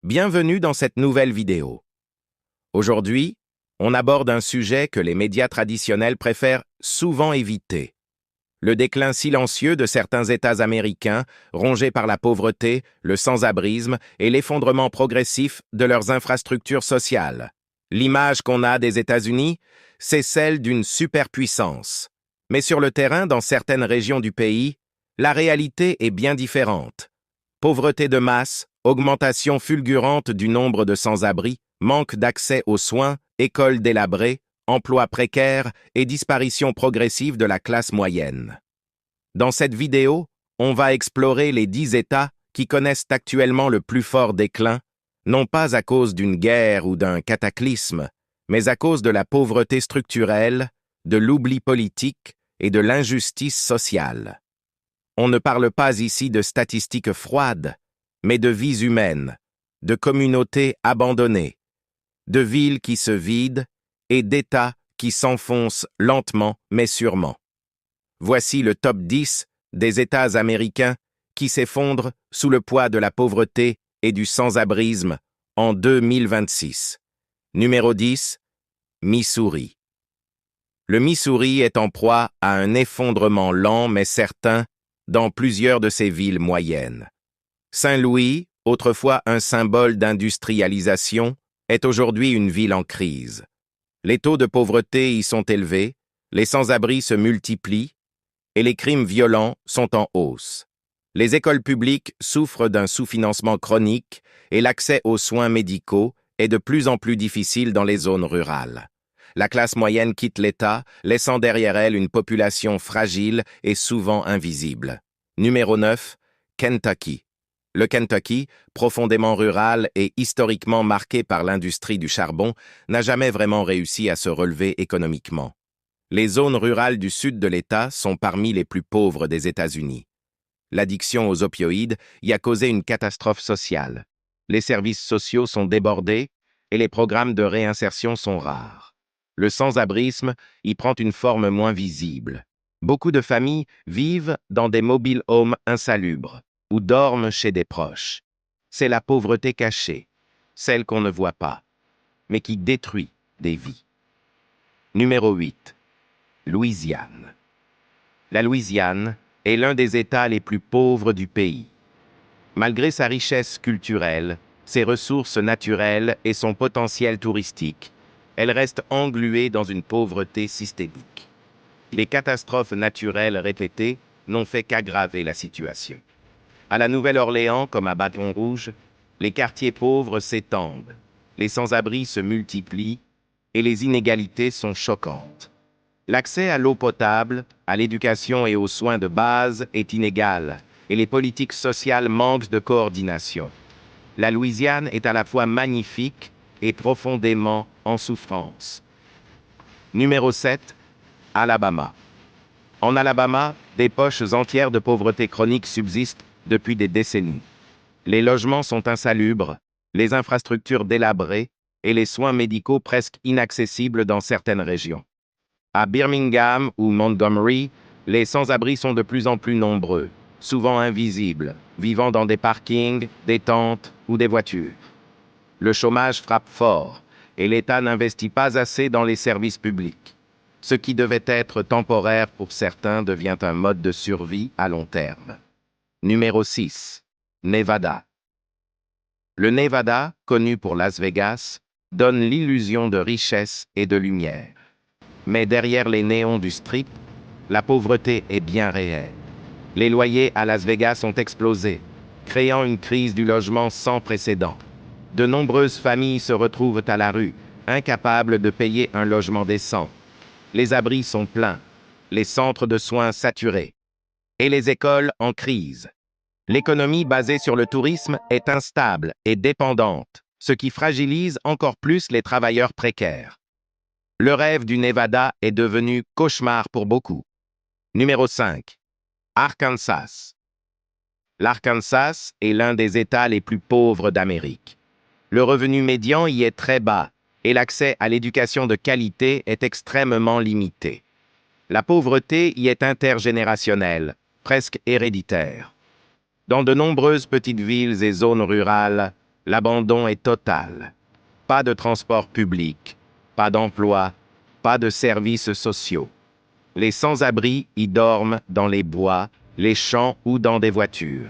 Bienvenue dans cette nouvelle vidéo. Aujourd'hui, on aborde un sujet que les médias traditionnels préfèrent souvent éviter. Le déclin silencieux de certains États américains, rongés par la pauvreté, le sans-abrisme et l'effondrement progressif de leurs infrastructures sociales. L'image qu'on a des États-Unis, c'est celle d'une superpuissance. Mais sur le terrain, dans certaines régions du pays, la réalité est bien différente. Pauvreté de masse, augmentation fulgurante du nombre de sans-abri, manque d'accès aux soins, écoles délabrées, emplois précaires et disparition progressive de la classe moyenne. Dans cette vidéo, on va explorer les 10 États qui connaissent actuellement le plus fort déclin, non pas à cause d'une guerre ou d'un cataclysme, mais à cause de la pauvreté structurelle, de l'oubli politique et de l'injustice sociale. On ne parle pas ici de statistiques froides, mais de vies humaines, de communautés abandonnées, de villes qui se vident et d'États qui s'enfoncent lentement mais sûrement. Voici le top 10 des États américains qui s'effondrent sous le poids de la pauvreté et du sans-abrisme en 2026. Numéro 10, Missouri. Le Missouri est en proie à un effondrement lent mais certain dans plusieurs de ses villes moyennes. Saint-Louis, autrefois un symbole d'industrialisation, est aujourd'hui une ville en crise. Les taux de pauvreté y sont élevés, les sans-abri se multiplient et les crimes violents sont en hausse. Les écoles publiques souffrent d'un sous-financement chronique et l'accès aux soins médicaux est de plus en plus difficile dans les zones rurales. La classe moyenne quitte l'État, laissant derrière elle une population fragile et souvent invisible. Numéro 9, Kentucky. Le Kentucky, profondément rural et historiquement marqué par l'industrie du charbon, n'a jamais vraiment réussi à se relever économiquement. Les zones rurales du sud de l'État sont parmi les plus pauvres des États-Unis. L'addiction aux opioïdes y a causé une catastrophe sociale. Les services sociaux sont débordés et les programmes de réinsertion sont rares. Le sans-abrisme y prend une forme moins visible. Beaucoup de familles vivent dans des mobile homes insalubres ou dorment chez des proches. C'est la pauvreté cachée, celle qu'on ne voit pas, mais qui détruit des vies. Numéro 8. Louisiane. La Louisiane est l'un des États les plus pauvres du pays. Malgré sa richesse culturelle, ses ressources naturelles et son potentiel touristique, elle reste engluée dans une pauvreté systémique. Les catastrophes naturelles répétées n'ont fait qu'aggraver la situation. À la Nouvelle-Orléans comme à Baton Rouge, les quartiers pauvres s'étendent, les sans-abri se multiplient et les inégalités sont choquantes. L'accès à l'eau potable, à l'éducation et aux soins de base est inégal et les politiques sociales manquent de coordination. La Louisiane est à la fois magnifique et profondément en souffrance. Numéro 7. Alabama. En Alabama, des poches entières de pauvreté chronique subsistent depuis des décennies. Les logements sont insalubres, les infrastructures délabrées et les soins médicaux presque inaccessibles dans certaines régions. À Birmingham ou Montgomery, les sans-abri sont de plus en plus nombreux, souvent invisibles, vivant dans des parkings, des tentes ou des voitures. Le chômage frappe fort et l'État n'investit pas assez dans les services publics. Ce qui devait être temporaire pour certains devient un mode de survie à long terme. Numéro 6. Nevada. Le Nevada, connu pour Las Vegas, donne l'illusion de richesse et de lumière. Mais derrière les néons du Strip, la pauvreté est bien réelle. Les loyers à Las Vegas ont explosé, créant une crise du logement sans précédent. De nombreuses familles se retrouvent à la rue, incapables de payer un logement décent. Les abris sont pleins, les centres de soins saturés, et les écoles en crise. L'économie basée sur le tourisme est instable et dépendante, ce qui fragilise encore plus les travailleurs précaires. Le rêve du Nevada est devenu cauchemar pour beaucoup. Numéro 5. Arkansas. L'Arkansas est l'un des États les plus pauvres d'Amérique. Le revenu médian y est très bas et l'accès à l'éducation de qualité est extrêmement limité. La pauvreté y est intergénérationnelle, presque héréditaire. Dans de nombreuses petites villes et zones rurales, L'abandon est total. Pas de transport public, pas d'emploi, pas de services sociaux. Les sans-abri y dorment dans les bois, les champs ou dans des voitures.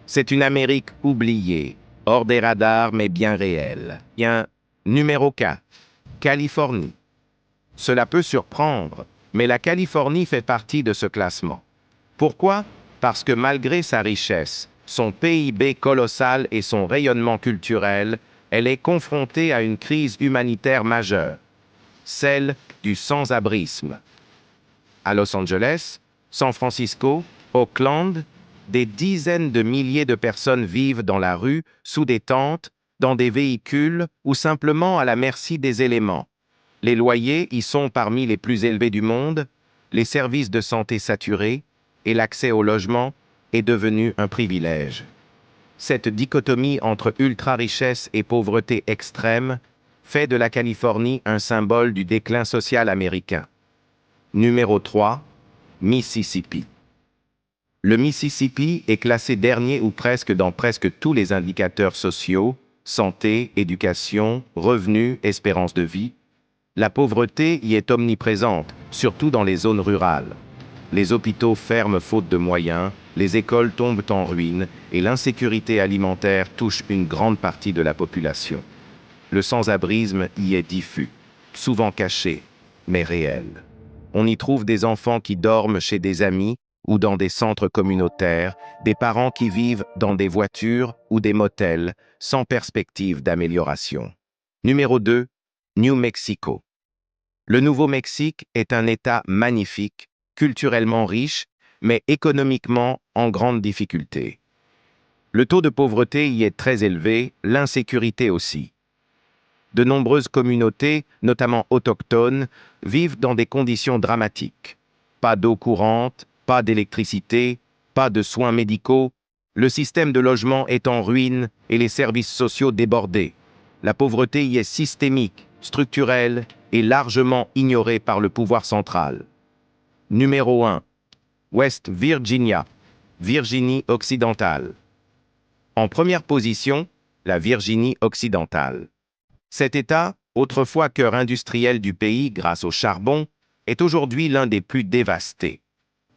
C'est une Amérique oubliée, hors des radars mais bien réelle. Bien, numéro 4. Californie. Cela peut surprendre, mais la Californie fait partie de ce classement. Pourquoi? Parce que malgré sa richesse, son PIB colossal et son rayonnement culturel, elle est confrontée à une crise humanitaire majeure, celle du sans-abrisme. À Los Angeles, San Francisco, Oakland, des dizaines de milliers de personnes vivent dans la rue, sous des tentes, dans des véhicules ou simplement à la merci des éléments. Les loyers y sont parmi les plus élevés du monde, les services de santé saturés et l'accès au logement est devenu un privilège. Cette dichotomie entre ultra-richesse et pauvreté extrême fait de la Californie un symbole du déclin social américain. Numéro 3. Mississippi. Le Mississippi est classé dernier ou presque dans presque tous les indicateurs sociaux, santé, éducation, revenus, espérance de vie. La pauvreté y est omniprésente, surtout dans les zones rurales. Les hôpitaux ferment faute de moyens, les écoles tombent en ruine et l'insécurité alimentaire touche une grande partie de la population. Le sans-abrisme y est diffus, souvent caché, mais réel. On y trouve des enfants qui dorment chez des amis ou dans des centres communautaires, des parents qui vivent dans des voitures ou des motels, sans perspective d'amélioration. Numéro 2. New Mexico. Le Nouveau-Mexique est un État magnifique, culturellement riche, mais économiquement en grande difficulté. Le taux de pauvreté y est très élevé, l'insécurité aussi. De nombreuses communautés, notamment autochtones, vivent dans des conditions dramatiques. Pas d'eau courante, pas d'électricité, pas de soins médicaux. Le système de logement est en ruine et les services sociaux débordés. La pauvreté y est systémique, structurelle et largement ignorée par le pouvoir central. Numéro 1. West Virginia, Virginie occidentale. En première position, la Virginie occidentale. Cet État, autrefois cœur industriel du pays grâce au charbon, est aujourd'hui l'un des plus dévastés.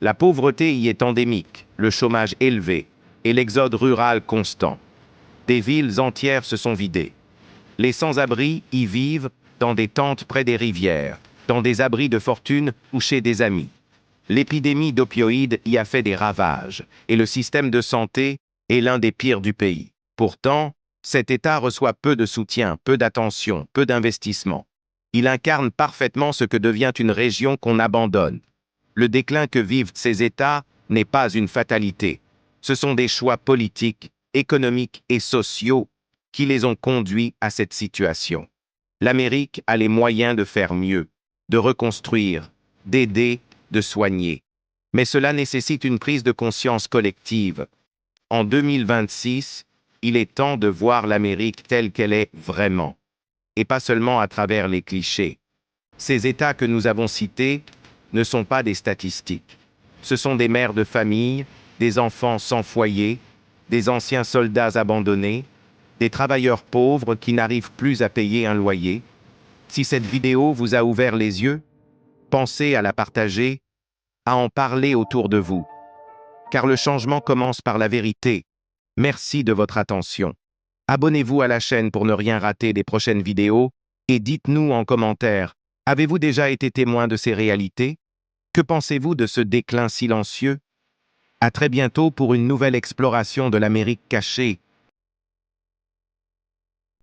La pauvreté y est endémique, le chômage élevé et l'exode rural constant. Des villes entières se sont vidées. Les sans-abri y vivent dans des tentes près des rivières, dans des abris de fortune ou chez des amis. L'épidémie d'opioïdes y a fait des ravages et le système de santé est l'un des pires du pays. Pourtant, cet État reçoit peu de soutien, peu d'attention, peu d'investissement. Il incarne parfaitement ce que devient une région qu'on abandonne. Le déclin que vivent ces États n'est pas une fatalité. Ce sont des choix politiques, économiques et sociaux qui les ont conduits à cette situation. L'Amérique a les moyens de faire mieux, de reconstruire, d'aider, de soigner. Mais cela nécessite une prise de conscience collective. En 2026, il est temps de voir l'Amérique telle qu'elle est vraiment, et pas seulement à travers les clichés. Ces États que nous avons cités ne sont pas des statistiques. Ce sont des mères de famille, des enfants sans foyer, des anciens soldats abandonnés, des travailleurs pauvres qui n'arrivent plus à payer un loyer. Si cette vidéo vous a ouvert les yeux, pensez à la partager, à en parler autour de vous. Car le changement commence par la vérité. Merci de votre attention. Abonnez-vous à la chaîne pour ne rien rater des prochaines vidéos et dites-nous en commentaire, avez-vous déjà été témoin de ces réalités? Que pensez-vous de ce déclin silencieux? À très bientôt pour une nouvelle exploration de l'Amérique cachée.